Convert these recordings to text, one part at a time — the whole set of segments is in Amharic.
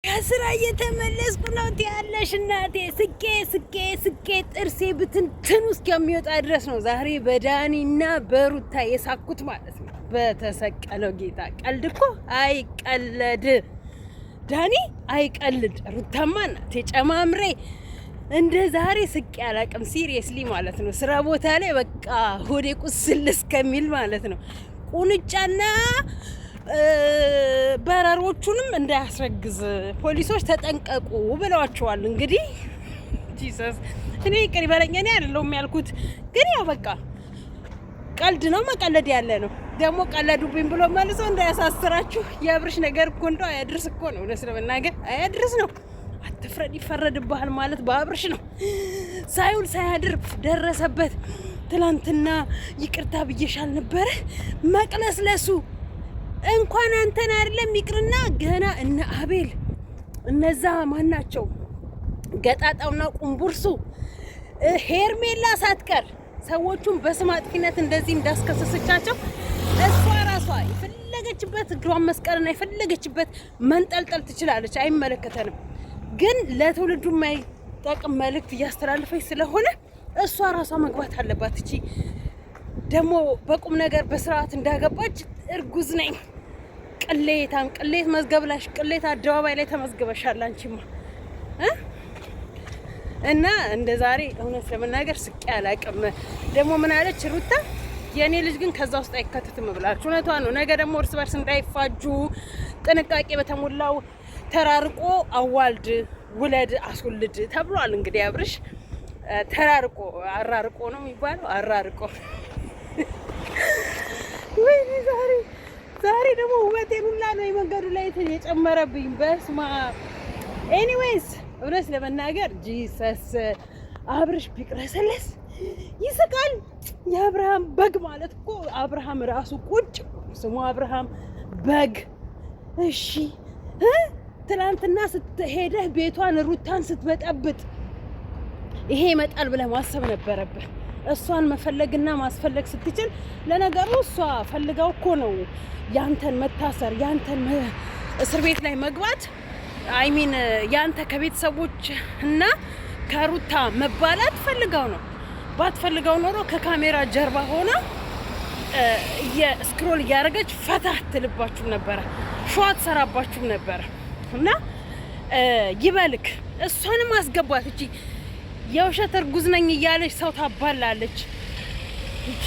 ከስራ እየተመለስኩ ነው ትያለሽ እናቴ። ስቄ ጥርሴ ብትንትን ውስጥ የሚወጣ ድረስ ነው ዛሬ በዳኒና በሩታ የሳኩት ማለት ነው። በተሰቀለው ጌታ ቀልድ እኮ አይቀለድ፣ ዳኒ አይቀልድ፣ ሩታማ እናቴ ጨማምሬ እንደ ዛሬ ስቄ አላቅም። ሲሪየስሊ ማለት ነው። ስራ ቦታ ላይ በቃ ሆዴ ቁስል እስከሚል ማለት ነው። ቁንጫና በረሮቹንም እንዳያስረግዝ ፖሊሶች ተጠንቀቁ ብለዋቸዋል። እንግዲህ ጂሰስ እኔ ይቅር ይበለኝ፣ እኔ አይደለሁም ያልኩት፣ ግን ያው በቃ ቀልድ ነው፣ መቀለድ ያለ ነው። ደግሞ ቀለዱብኝ ብሎ መልሶ እንዳያሳስራችሁ። የአብርሽ ነገር እኮ እንደው አያድርስ እኮ ነው። እውነት ለመናገር አያድርስ ነው። አትፍረድ ይፈረድብሃል ማለት በአብርሽ ነው። ሳይውል ሳያድር ደረሰበት። ትላንትና ይቅርታ ብዬሻል ነበረ መቅለስለሱ እንኳን አንተን አይደለም ይቅርና ገና እነ አቤል እነዛ ማናቸው ገጣጣውና ቁምቡርሱ ሄርሜላ ሳትቀር ሰዎቹን በስም አጥፊነት እንደዚህ እንዳስከሰሰቻቸው እሷ ራሷ የፈለገችበት እግሯን መስቀልና የፈለገችበት መንጠልጠል ትችላለች። አይመለከተንም። ግን ለትውልዱ የማይጠቅም መልእክት እያስተላለፈች ስለሆነ እሷ ራሷ መግባት አለባት። እቺ ደግሞ በቁም ነገር በስርዓት እንዳገባች እርጉዝ ነኝ። ቅሌታም ቅሌት መዝገብላሽ ቅሌት አደባባይ ላይ ተመዝግበሻል አንቺማ እና እንደ ዛሬ እውነት ለመናገር ስቄ አላቅም። ደግሞ ምን አለች ሩታ? የኔ ልጅ ግን ከዛ ውስጥ አይካተትም ብላለች። እውነቷ ነው። ነገ ደግሞ እርስ በርስ እንዳይፋጁ ጥንቃቄ በተሞላው ተራርቆ አዋልድ ውለድ አስወልድ ተብሏል። እንግዲህ አብርሽ ተራርቆ አራርቆ ነው የሚባለው፣ አራርቆ ወይ ዛሬ ደግሞ ውበቴን ሁላ ነው የመንገዱ ላይ የጨመረብኝ። በስማ ኤኒዌይስ እውነት ለመናገር ጂሰስ አብርሽ ቢቅረሰለስ ይስቃል። የአብርሃም በግ ማለት እኮ አብርሃም ራሱ ቁጭ ስሙ አብርሃም በግ። እሺ ትላንትና ስትሄደህ ቤቷን ሩታን ስትበጠብጥ ይሄ ይመጣል ብለህ ማሰብ ነበረብህ። እሷን መፈለግና ማስፈለግ ስትችል፣ ለነገሩ እሷ ፈልጋው እኮ ነው ያንተን መታሰር ያንተን እስር ቤት ላይ መግባት አይሚን ያንተ ከቤተሰቦች እና ከሩታ መባላት ፈልጋው ነው። ባትፈልጋው ኖሮ ከካሜራ ጀርባ ሆና የስክሮል እያደረገች ፈታ ትልባችሁ ነበረ፣ ሸዋ ትሰራባችሁ ነበረ። እና ይበልክ እሷንም አስገባት። እቺ የውሸት እርጉዝ ነኝ እያለች ሰው ታባላለች። እቺ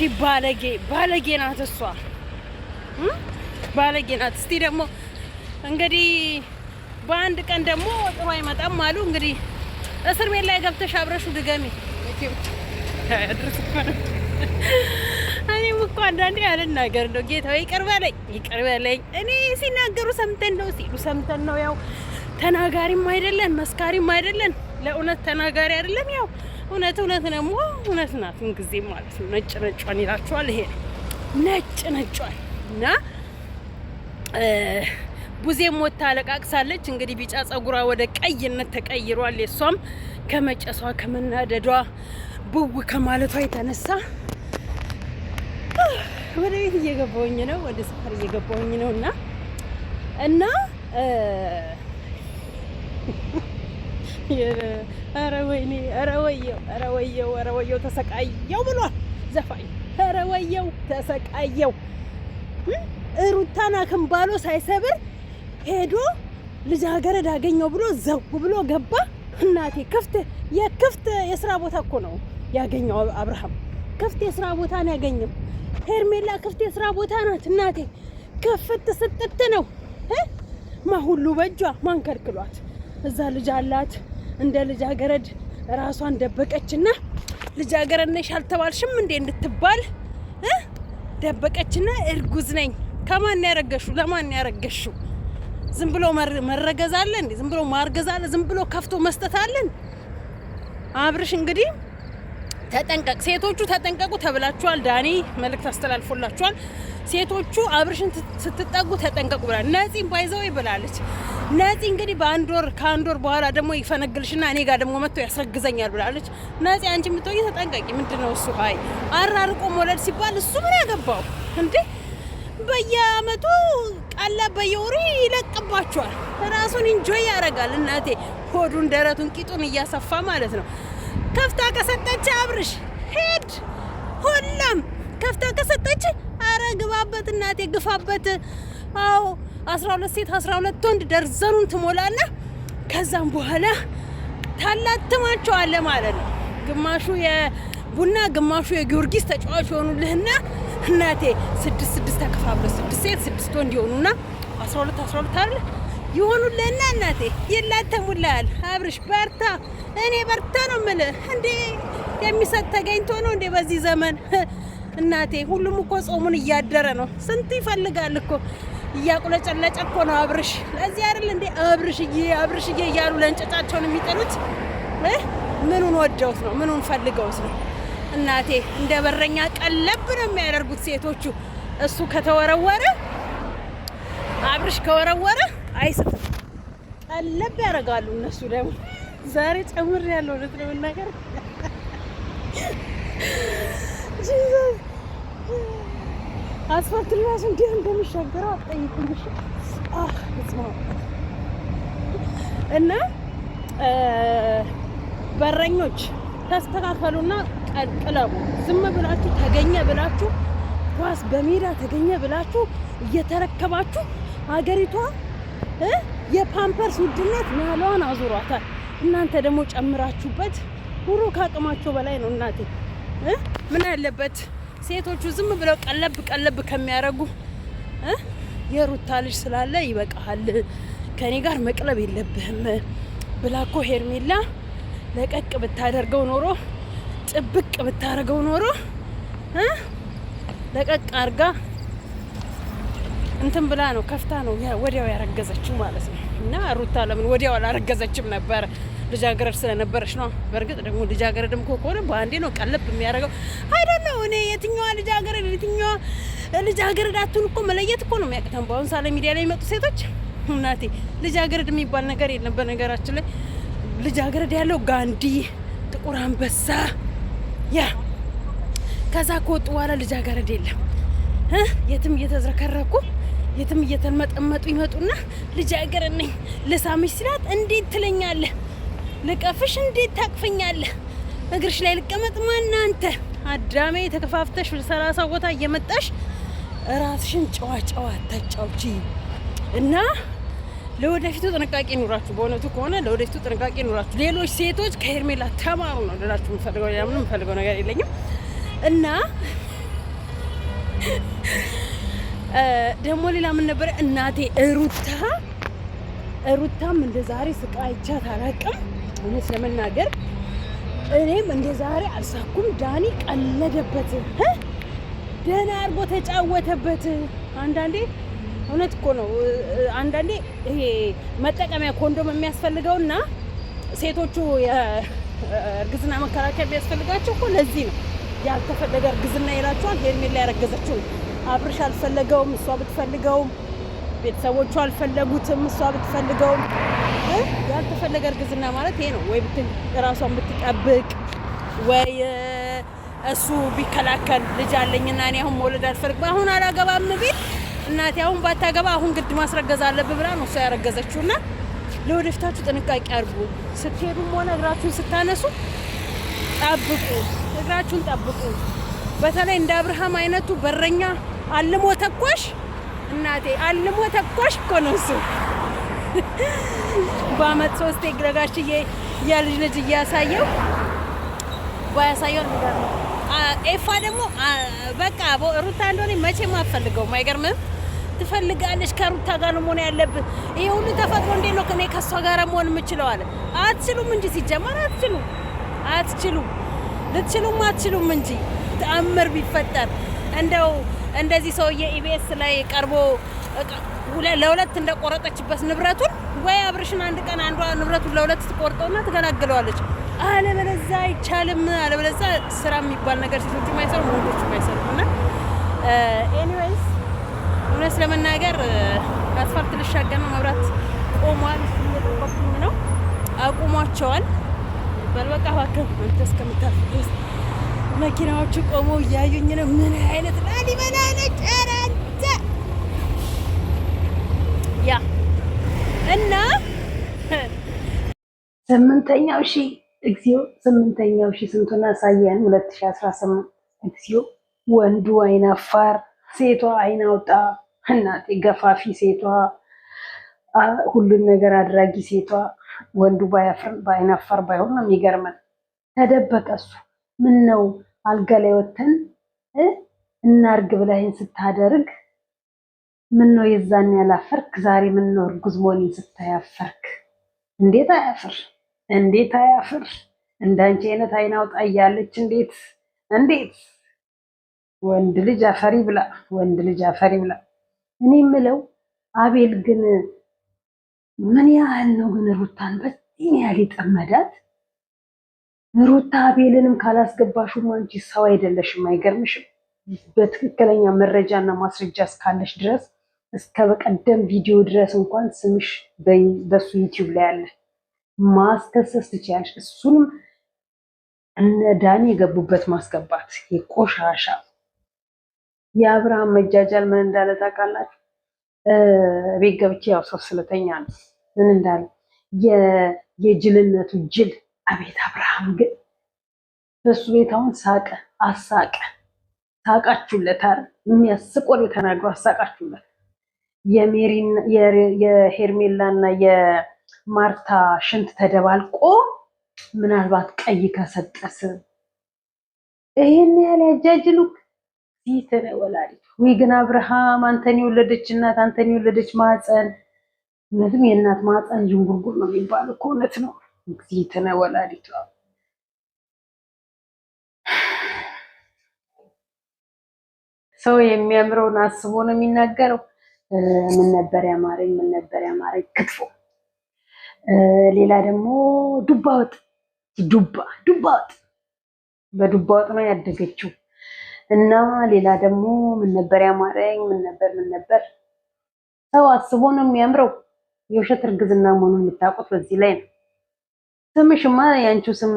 ባለጌ ናት፣ እሷ ባለጌ ናት። እስቲ ደግሞ እንግዲህ በአንድ ቀን ደግሞ ጥሩ አይመጣም አሉ። እንግዲህ እስር ቤት ላይ ገብተሽ አብረሹ ድገሚ። ድርስ እኔም እኮ አንዳንዴ አልናገር እንደው ጌታዬ ይቅር በለኝ። እኔ ሲናገሩ ሰምተን ነው ሲሉ ሰምተን ነው። ያው ተናጋሪም አይደለን መስካሪም አይደለን፣ ለእውነት ተናጋሪ አይደለም። ያው እውነት ደግሞ እውነት ናት ምንጊዜም ማለት ነው። ነጭ ነጯን ይላችኋል። ይሄ ነጭ ነጯን እና ቡዜም ወታ አለቃቅሳለች። እንግዲህ ቢጫ ጸጉሯ ወደ ቀይነት ተቀይሯል። የሷም ከመጨሷ ከመናደዷ ብው ከማለቷ የተነሳ ወደ ቤት እየገባሁኝ ነው፣ ወደ ሰፈር እየገባሁኝ ነው እና ኧረ ወይኔ ኧረ ወየው ተሰቃየው ብሏል ዘፋኝ። ኧረ ወየው ተሰቃየው። ሩታና ክንባሎ ሳይሰብር ሄዶ ልጃገረድ አገኘው ብሎ ዘው ብሎ ገባ። እናቴ ክፍት የስራ ቦታ እኮ ነው ያገኘው አብርሃም። ክፍት የስራ ቦታ ነው ያገኘው። ሄርሜላ ክፍት የስራ ቦታ ናት እናቴ። ክፍት ስትት ነው ሁሉ በእጇ ማን ከልክሏት? እዛ ልጅ አላት እንደ ልጃገረድ ራሷን ደበቀችና ልጃገረድ ነሽ አልተባልሽም እንዴ እንድትባል ደበቀችና እርጉዝ ነኝ። ከማን ያረገሽው? ለማን ያረገሽው? ዝም ብሎ መረገዝ አለ እንዴ? ዝም ብሎ ማርገዝ አለ? ዝም ብሎ ከፍቶ መስጠት አለ? አብርሽ እንግዲህ ተጠንቀቅ፣ ሴቶቹ ተጠንቀቁ ተብላችኋል። ዳኒ መልእክት አስተላልፎላችኋል። ሴቶቹ አብርሽን ስትጠጉ ተጠንቀቁ ብላ ነፂም ባይዘው ይብላለች። ነፂ እንግዲህ ከአንድ ወር በኋላ ደግሞ ይፈነግልሽና እኔ ጋር ደግሞ መጥቶ ያስረግዘኛል ብላለች። ነፂ አንቺ የምትወይ ተጠንቀቂ። ምንድነው እሱ? ሀይ አራርቆ መውለድ ሲባል እሱ ምን ያገባው እንዴ? በየአመቱ ቀለብ በየወሩ ይለቅባቸዋል። ራሱን ኢንጆይ ያደርጋል። እናቴ ሆዱን ደረቱን ቂጡን እያሰፋ ማለት ነው። ከፍታ ከሰጠች አብርሽ ሄድ ሁሉም ከፍታ ከሰጠች አረ ግባበት እናቴ ግፋበት። አዎ 12 ሴት 12 ወንድ ደርዘኑን ትሞላና ከዛም በኋላ ታላትማቸዋለህ ማለት ነው። ግማሹ የቡና ግማሹ የጊዮርጊስ ተጫዋች ሆኑልህና እናቴ 6 ተከፋፍለው 6 ሴት 6 ወንድ ይሆኑና 12 አይደል ይሆኑልህና እናቴ ይላተሙልሃል። አብርሽ በርታ፣ እኔ በርታ ነው የምልህ። እንዴ የሚሰጥ ተገኝቶ ነው እንዴ በዚህ ዘመን እናቴ? ሁሉም እኮ ጾሙን እያደረ ነው። ስንት ይፈልጋል እኮ እያቁለጨለጨ እኮ ነው አብርሽ። ለዚህ አይደል እንዴ አብርሽዬ እያሉ ለእንጨጫቸውን የሚጥሉት? ምኑን ወደውት ነው? ምኑን ፈልገውት ነው? እናቴ እንደ በረኛ ቀለብ ነው የሚያደርጉት ሴቶቹ። እሱ ከተወረወረ አብርሽ ከወረወረ አይስትም፣ ቀለብ ያደርጋሉ እነሱ ደግሞ። ዛሬ ጨምር ያለው እውነት ነው ነገር አስፋልት ራሱ እንዴት እንደሚሻገረው አትጠይቁኝ። እና በረኞች ተስተካከሉና ቀልቅለቡ። ዝም ብላችሁ ተገኘ ብላችሁ ኳስ በሜዳ ተገኘ ብላችሁ እየተረከባችሁ ሀገሪቷ የፓምፐርስ ውድነት ናሏን አዙሯታል። እናንተ ደግሞ ጨምራችሁበት ሁሉ ከአቅማቸው በላይ ነው እናቴ። ምን ያለበት ሴቶቹ ዝም ብለው ቀለብ ከሚያረጉ የሩታ ልጅ ስላለ ይበቃሃል፣ ከኔ ጋር መቅለብ የለብህም ብላ እኮ ሄርሜላ ለቀቅ ብታደርገው ኖሮ ጥብቅ ብታረገው ኖሮ ለቀቅ አርጋ እንትን ብላ ነው ከፍታ ነው ወዲያው ያረገዘችው ማለት ነው። እና ሩታ ለምን ወዲያው አላረገዘችም ነበር? ልጃገረድ ስለነበረች ነው። በእርግጥ ደግሞ ልጃገረድም ከሆነ በአንዴ ነው ቀለብ የሚያደርገው አይደለም። እኔ የትኛዋ ልጃገረድ አቱን እኮ መለየት እኮ ነው የሚያቅተን በአሁን ሳለ ሚዲያ ላይ የሚመጡ ሴቶች። እናቴ ልጃገረድ የሚባል ነገር የለም። በነገራችን ላይ ልጃገረድ ያለው ጋንዲ፣ ጥቁር አንበሳ ያ ከዛ ከወጡ በኋላ ልጃገረድ የለም። የትም እየተዝረከረኩ የትም እየተመጠመጡ ይመጡና ልጃገረድ ነኝ ልሳምሽ ሲላት እንዴት ትለኛለህ? ልቀፍሽ እንዴት ታቅፈኛለህ? እግርሽ ላይ ልቀመጥ ማን አንተ? አዳሜ ተከፋፍተሽ 30 ቦታ እየመጣሽ ራስሽን ጨዋ አታጫውቺ። እና ለወደፊቱ ጥንቃቄ ኑራችሁ፣ በእውነቱ ከሆነ ለወደፊቱ ጥንቃቄ ኑራችሁ። ሌሎች ሴቶች ከሄርሜላ ተማሩ ነው ልላችሁ የምፈልገው። ምንም የምፈልገው ነገር የለኝም። እና ደግሞ ሌላ ምን ነበረ እናቴ ሩታም እንደ ዛሬ ስቃይቻት አላውቅም። እውነት ለመናገር እኔም እንደ ዛሬ አልሳኩም። ዳኒ ቀለደበት፣ ደህና አድርጎ ተጫወተበት። አንዳንዴ እውነት እኮ ነው። አንዳንዴ ይሄ መጠቀሚያ ኮንዶም የሚያስፈልገውና ሴቶቹ የእርግዝና መከላከያ የሚያስፈልጋቸው እኮ ለዚህ ነው። ያልተፈለገ እርግዝና ይላቸዋል። ሄርሜላ ያረገዘችው አብርሽ አልፈለገውም፣ እሷ ብትፈልገውም፣ ቤተሰቦቹ አልፈለጉትም፣ እሷ ብትፈልገውም። ያልተፈለገ እርግዝና ማለት ይሄ ነው። ወይ ራሷን ብትጠብቅ ወይ እሱ ቢከላከል ልጅ አለኝና እኔ አሁን መውለድ አልፈልግም አሁን አላገባም ቢል እናቴ አሁን ባታገባ አሁን ግድ ማስረገዝ አለብህ ብላ ነው እሷ ያረገዘችውና ለወደፊታችሁ ጥንቃቄ አድርጉ። ስትሄዱም ሆነ እግራችሁን ስታነሱ ጠብቁ፣ እግራችሁን ጠብቁ። በተለይ እንደ አብርሃም አይነቱ በረኛ አልሞ ተኳሽ እናቴ አልሞ ተኳሽ እኮ ነው እሱ። በአመት 3 ግረጋሽዬ የልጅ ልጅ እያሳየው ባያሳየው ነገር ነው። ኤፋ ደግሞ በቃ ሩታ እንደሆነ መቼም አትፈልገውም። አይገርምም? ትፈልጋለች። ከሩታ ጋር ነው መሆን ያለብህ። ይሄ ሁሉ ተፈጥሮ እንዴት ነው ከኔ ከሷ ጋር መሆን የምችለው አለ። አትችሉም እንጂ ሲጀመር አትችሉም። ልትችሉም እንጂ ተአምር ቢፈጠር እንደው እንደዚህ ሰውዬ ኢቢኤስ ላይ ቀርቦ ለሁለት እንደቆረጠችበት ንብረቱን ወይ አብርሽን አንድ ቀን አንዷ ንብረቱን ለሁለት ትቆርጠውና ትገላግለዋለች። አለበለዚያ አይቻልም። አለበለዚያ ስራ የሚባል ነገር ሴቶቹ ማይሰሩ ወንዶቹ ማይሰሩ እና ኤኒዌይስ እውነት ለመናገር አስፋልት ልሻገር ነው። መብራት ቆሟል። እየጠበቁኝ ነው። አቁሟቸዋል። በልበቃ እባክህ አንተ እስከምታልፍ ድረስ መኪናዎቹ ቆመው እያዩኝ ነው። ምን አይነት ላሊበላ ነች! ኧረ አንተ እና ስምንተኛው ሺህ እግዚኦ፣ ስምንተኛው ሺህ ስንቱን አሳየን? 2018 እግዚኦ። ወንዱ አይናፋር፣ ሴቷ አይናውጣ። እናቴ ገፋፊ ሴቷ፣ ሁሉን ነገር አድራጊ ሴቷ። ወንዱ በአይናፋር ባይሆን ነው የሚገርመን። ተደበቀ እሱ። ምን ነው አልጋ ላይ ወተን እናርግ ብለህን ስታደርግ ምን ነው የዛን ያላፈርክ? ዛሬ ምን ነው እርጉዝ መሆኔን ስታያፈርክ? እንዴት አያፍር! እንዴት አያፍር! እንዳንቺ አይነት አይን አውጣ እያለች እንዴት ወንድ ልጅ አፈሪ ብላ፣ ወንድ ልጅ አፈሪ ብላ። እኔ የምለው አቤል ግን ምን ያህል ነው ግን ሩታን በዚህ ያህል ይጠመዳት? ሩታ አቤልንም ካላስገባሽም አንቺ ሰው አይደለሽም። አይገርምሽም? በትክክለኛ መረጃና ማስረጃ እስካለሽ ድረስ እስከ በቀደም ቪዲዮ ድረስ እንኳን ስምሽ በሱ ዩቲዩብ ላይ አለ፣ ማስከሰስ ትችያለሽ። እሱንም እነ ዳኒ የገቡበት ማስገባት የቆሻሻ የአብርሃም መጃጃል ምን እንዳለ ታውቃላችሁ? ቤት ገብቼ ያው ሰው ስለተኛ ነው። ምን እንዳለ የጅልነቱ ጅል። አቤት አብርሃም ግን በሱ ቤት አሁን ሳቀ፣ አሳቀ። ሳቃችሁለት አይደል? የሚያስቅ ወሬ ተናግሮ አሳቃችሁለት። የሄርሜላና የማርታ ሽንት ተደባልቆ ምናልባት ቀይ ከሰጠስ ይሄን ያህል ያጃጅሉክ ፊትነ ወላዲት ወይ ግን አብርሃም አንተን የወለደች እናት፣ አንተን የወለደች ማህፀን። እውነትም የእናት ማህፀን ዥንጉርጉር ነው የሚባለው እኮ እውነት ነው። ፊትነ ወላዲት ሰው የሚያምረውን አስቦ ነው የሚናገረው። ምን ነበር ያማረኝ? ምን ነበር ያማረኝ? ክትፎ። ሌላ ደግሞ ዱባ ወጥ። ዱባ ወጥ በዱባ ወጥ ነው ያደገችው። እና ሌላ ደግሞ ምን ነበር ያማረኝ? ምን ነበር ሰው አስቦ ነው የሚያምረው። የውሸት እርግዝና መሆኑን የምታውቁት በዚህ ላይ ነው። ስምሽማ ያንቺው ስም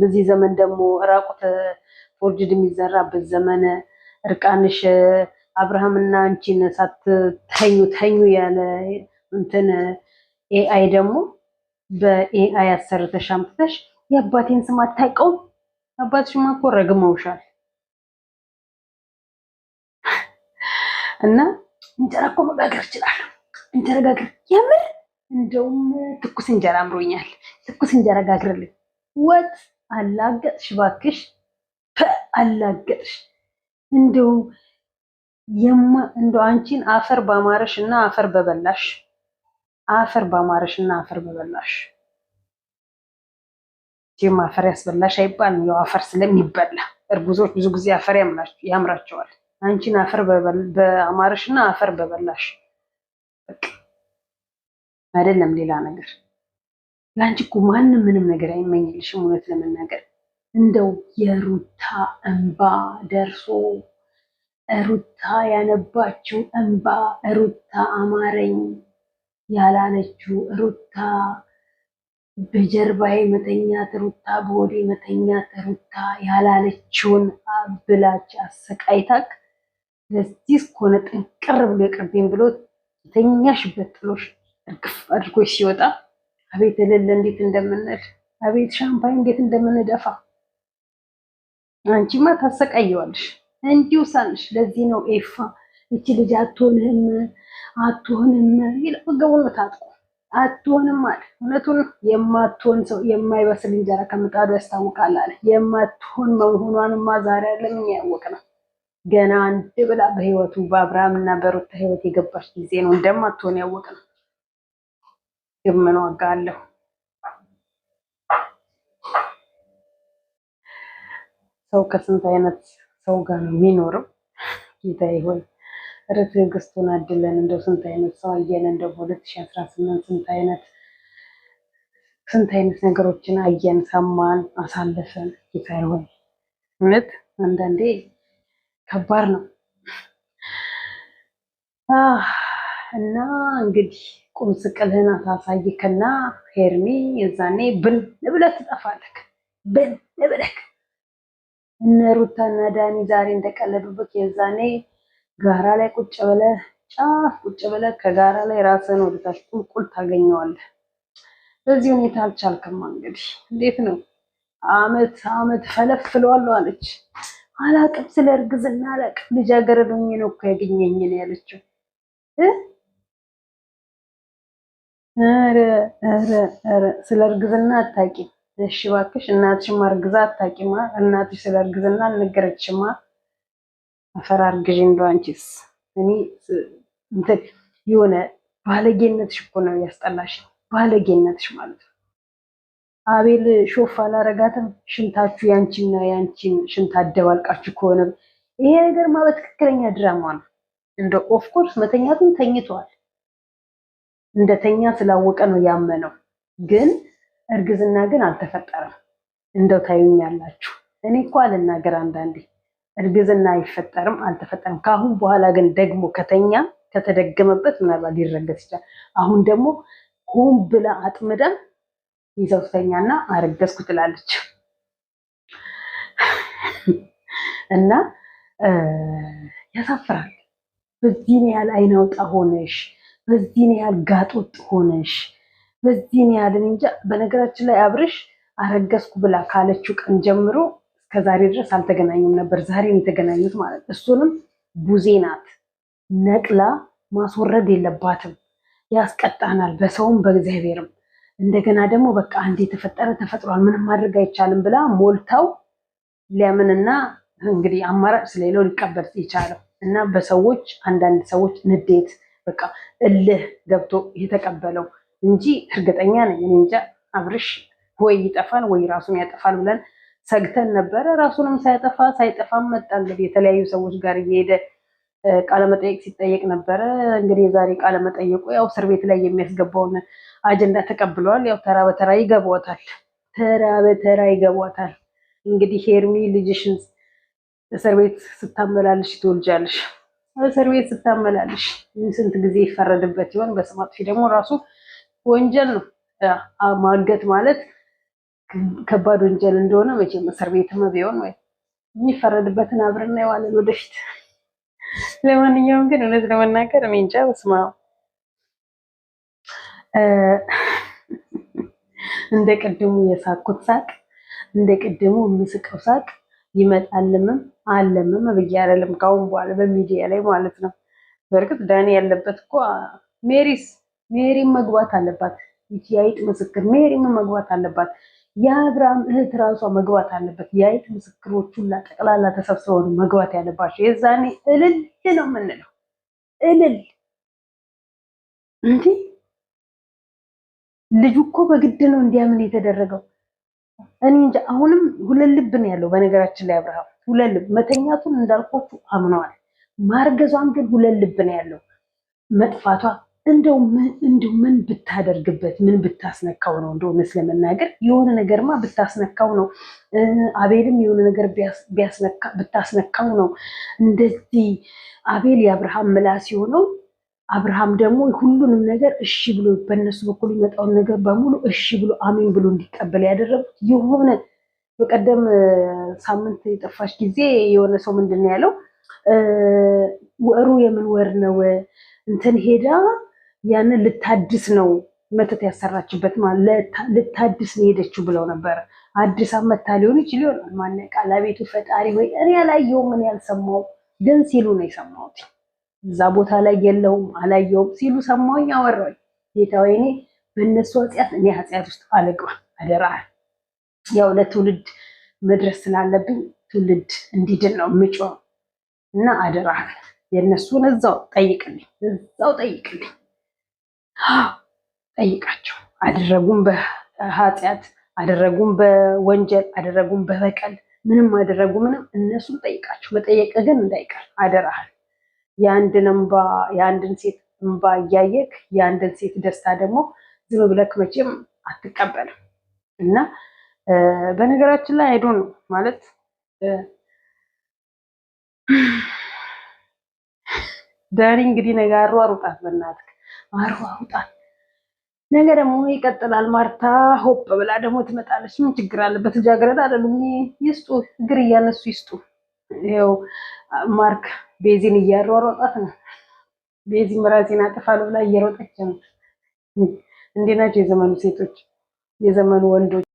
በዚህ ዘመን ደግሞ ራቁት ፎርጅድ የሚዘራበት ዘመን እርቃንሽ አብርሃምና አንቺን ሳትተኙ ያለ እንትን ኤአይ ደግሞ በኤአይ አሰርተሽ አምጥተሽ የአባቴን ስም አታውቀውም? አባትሽማ እኮ ረግመውሻል። እና እንጀራ እኮ መጋገር እችላለሁ። እንጀራ ጋግር፣ የምር እንደውም ትኩስ እንጀራ አምሮኛል። ትኩስ እንጀራ ጋግርልኝ። ወጥ አላገጥሽ እባክሽ፣ አላገጥሽ። እንደው አንቺን አፈር ባማረሽ እና አፈር በበላሽ፣ አፈር ባማረሽ እና አፈር በበላሽ። ጂም አፈር ያስበላሽ አይባልም፣ ያው አፈር ስለሚበላ። እርጉዞች ብዙ ጊዜ አፈር ያምራቸዋል። አንቺን አፈር በአማረሽ እና አፈር በበላሽ አይደለም ሌላ ነገር። ለአንቺ እኮ ማንም ምንም ነገር አይመኝልሽም። እውነት ለመናገር እንደው የሩታ እንባ ደርሶ ሩታ ያነባችው እንባ፣ ሩታ አማረኝ ያላለችው፣ ሩታ በጀርባዬ መተኛት፣ ሩታ በሆዴ መተኛት፣ ሩታ ያላለችውን ብላች አሰቃይታክ ለዚህ እስከሆነ ጥንቅር ብሎ የቅርቤን ብሎ የተኛሽበት ጥሎሽ እርግፍ አድርጎች ሲወጣ አቤት እልል እንዴት እንደምንል፣ አቤት ሻምፓኝ እንዴት እንደምንደፋ። አንቺማ ታሰቃየዋለሽ እንዲሁ ሳልሽ። ለዚህ ነው ኤፋ እቺ ልጅ አትሆንም ይለው ገቡን ታጥቆ አትሆንም አለ። እውነቱን የማትሆን ሰው የማይበስል እንጀራ ከምጣዱ ያስታውቃል አለ። የማትሆን መሆኗንማ ዛሬ አይደለም እኛ ያወቅነው። ገና አንድ ብላ በህይወቱ በአብርሃም እና በሩታ ህይወት የገባች ጊዜ ነው እንደማትሆን ያወቅነው። ግን ምን ዋጋ አለው? ሰው ከስንት አይነት ሰው ጋር ነው የሚኖረው። ጌታዬ ሆይ ትዕግስቱን አድለን። እንደው ስንት አይነት ሰው አየን። እንደው በ2018 ስንት አይነት ነገሮችን አየን፣ ሰማን፣ አሳለፈን። ጌታዬ ሆይ እውነት አንዳንዴ ከባድ ነው። እና እንግዲህ ቁም ስቅልህን አሳሳይክና ሄርሚ የዛኔ ብን ብለህ ትጠፋለህ። ብን ብለህ እነ ሩታና ዳኒ ዛሬ እንደቀለዱበት የዛኔ ጋራ ላይ ቁጭ ብለህ ጫፍ ቁጭ ብለህ ከጋራ ላይ ራስህን ወደታች ቁልቁል ታገኘዋለህ። በዚህ ሁኔታ አልቻልክማ። እንግዲህ እንዴት ነው? አመት አመት ፈለፍለዋለሁ አለች። አላቅም፣ ስለ እርግዝና አላቅም። ልጃገረድ ሆኜ ነው እኮ ያገኘኝ ነው ያለችው። ኧረ ኧረ ኧረ ስለ እርግዝና አታውቂም? እሺ እባክሽ፣ እናትሽማ እርግዛ አታውቂማ? እናትሽ ስለ እርግዝና አልነገረችማ? አፈር አርግዥ እንደው አንቺስ። እኔ እንትን የሆነ ባለጌነትሽ እኮ ነው ያስጠላሽ። ባለጌነትሽ ማለት ነው። አቤል ሾፍ አላረጋትም? ሽንታችሁ ያንቺና ያንቺን ሽንት አደባልቃችሁ ከሆነ ይሄ ነገርማ በትክክለኛ ድራማ ነው። እንደ ኦፍኮርስ መተኛቱን ተኝቷል። እንደተኛ ስላወቀ ነው ያመነው። ግን እርግዝና ግን አልተፈጠረም። እንደው ታዩኛላችሁ። እኔ እኮ አልናገር አንዳንዴ እርግዝና አይፈጠርም አልተፈጠረም። ከአሁን በኋላ ግን ደግሞ ከተደገመበት ምናልባት ሊረገዝ ይችላል። አሁን ደግሞ ሆን ብላ አጥምዳ ይዘውተኛና አረገዝኩ ትላለች እና ያሳፍራል። በዚህን ያህል አይን አውጣ ሆነሽ፣ በዚህን ያህል ጋጦጥ ሆነሽ፣ በዚህን ያህል እንጃ። በነገራችን ላይ አብርሽ አረገዝኩ ብላ ካለችው ቀን ጀምሮ እስከዛሬ ድረስ አልተገናኙም ነበር። ዛሬ ነው የተገናኙት ማለት። እሱንም ቡዜ ናት ነቅላ ማስወረድ የለባትም። ያስቀጣናል፣ በሰውም በእግዚአብሔርም። እንደገና ደግሞ በቃ አንዴ የተፈጠረ ተፈጥሯል፣ ምንም ማድረግ አይቻልም ብላ ሞልታው ሊያምንና እንግዲህ አማራጭ ስለሌለው ሊቀበል የቻለው እና በሰዎች አንዳንድ ሰዎች ንዴት በቃ እልህ ገብቶ የተቀበለው እንጂ እርግጠኛ ነኝ እኔ እንጃ አብርሽ ወይ ይጠፋል ወይ ራሱን ያጠፋል ብለን ሰግተን ነበረ። ራሱንም ሳይጠፋም መጣ። እንግዲህ የተለያዩ ሰዎች ጋር እየሄደ ቃለመጠየቅ ሲጠየቅ ነበረ። እንግዲህ የዛሬ ቃለመጠየቁ ያው እስር ቤት ላይ የሚያስገባውን አጀንዳ ተቀብለዋል። ያው ተራ በተራ ይገቧታል። እንግዲህ ሄርሚ ልጅሽን እስር ቤት ስታመላልሽ ትወልጃለሽ። እስር ቤት ስታመላልሽ ስንት ጊዜ ይፈረድበት ይሆን? በስም አጥፊ ደግሞ ራሱ ወንጀል ነው። ማገት ማለት ከባድ ወንጀል እንደሆነ መቼም እስር ቤትም ቢሆን ወይ የሚፈረድበትን አብረን እናየዋለን ወደፊት። ለማንኛውም ግን እውነት ለመናገር እኔ እንጃ። በስመ አብ እንደ ቅድሙ የሳኩት ሳቅ፣ እንደ ቅድሙ የምስቀው ሳቅ ይመጣልምም አለምም ብዬ አይደለም ካሁን በኋላ በሚዲያ ላይ ማለት ነው። በእርግጥ ዳኒ ያለበት እኮ ሜሪም መግባት አለባት። ይቺ የአይጥ ምስክር ሜሪም መግባት አለባት። የአብርሃም እህት ራሷ መግባት አለበት። የአይጥ ምስክሮች ሁላ ጠቅላላ ተሰብስበው ነው መግባት ያለባቸው። የዛኔ እልል ነው የምንለው። እልል እንዴ! ልጁ እኮ በግድ ነው እንዲያምን የተደረገው። እኔ እንጃ። አሁንም ሁለት ልብ ነው ያለው በነገራችን ላይ አብርሃም ሁለት ልብ። መተኛቱን እንዳልኳችሁ አምነዋል። ማርገዟን ግን ሁለት ልብ ነው ያለው። መጥፋቷ እንደው ምን ብታደርግበት ምን ብታስነካው ነው? እንደው እውነት ለመናገር የሆነ ነገርማ ብታስነካው ነው። አቤልም የሆነ ነገር ብታስነካው ነው እንደዚህ አቤል የአብርሃም ምላስ የሆነው። አብርሃም ደግሞ ሁሉንም ነገር እሺ ብሎ በእነሱ በኩል የሚመጣውን ነገር በሙሉ እሺ ብሎ አሜን ብሎ እንዲቀበል ያደረጉት የሆነ በቀደም ሳምንት የጠፋች ጊዜ የሆነ ሰው ምንድን ነው ያለው? ወሩ የምን ወር ነው እንትን ሄዳ ያንን ልታድስ ነው መተት ያሰራችበት ማለት ልታድስ ነው ሄደችው ብለው ነበረ። አዲስ አመታ ሊሆን ይችላል ማን ቃል። አቤቱ ፈጣሪ ወይ እኔ ያላየው ምን ያልሰማው ግን ሲሉ ነው የሰማሁት። እዛ ቦታ ላይ የለውም አላየውም ሲሉ ሰማሁኝ፣ አወራኝ። ጌታዬ እኔ በእነሱ ኃጢአት እኔ ኃጢአት ውስጥ አልግባ አደራ። ያው ለትውልድ መድረስ ስላለብኝ ትውልድ እንዲድን ነው ምጮህ እና አደራ የእነሱን እዛው ጠይቅልኝ ጠይቃቸው። አደረጉም በኃጢአት አደረጉም በወንጀል አደረጉም በበቀል ምንም አደረጉ ምንም እነሱን ጠይቃቸው። መጠየቅ ግን እንዳይቀር አደራህን። የአንድን ሴት እንባ እያየክ የአንድን ሴት ደስታ ደግሞ ዝም ብለክ መቼም አትቀበልም። እና በነገራችን ላይ አይዶን ነው ማለት ዳኒ እንግዲህ ነገ አሯሩጣት፣ በእናትህ አሯሩጣት። ነገ ደግሞ ይቀጥላል። ማርታ ሆፕ ብላ ደግሞ ትመጣለች። ምን ችግር አለበት? ልጃገረድ አይደሉም? ይስጡ፣ እግር እያነሱ ይስጡ። ይኸው ማርክ ቤዚን እያሯሯጣት ነው። ቤዚም ራሴን አጥፋለሁ ብላ እየሮጠች ነው። እንዴ ናቸው የዘመኑ ሴቶች፣ የዘመኑ ወንዶች?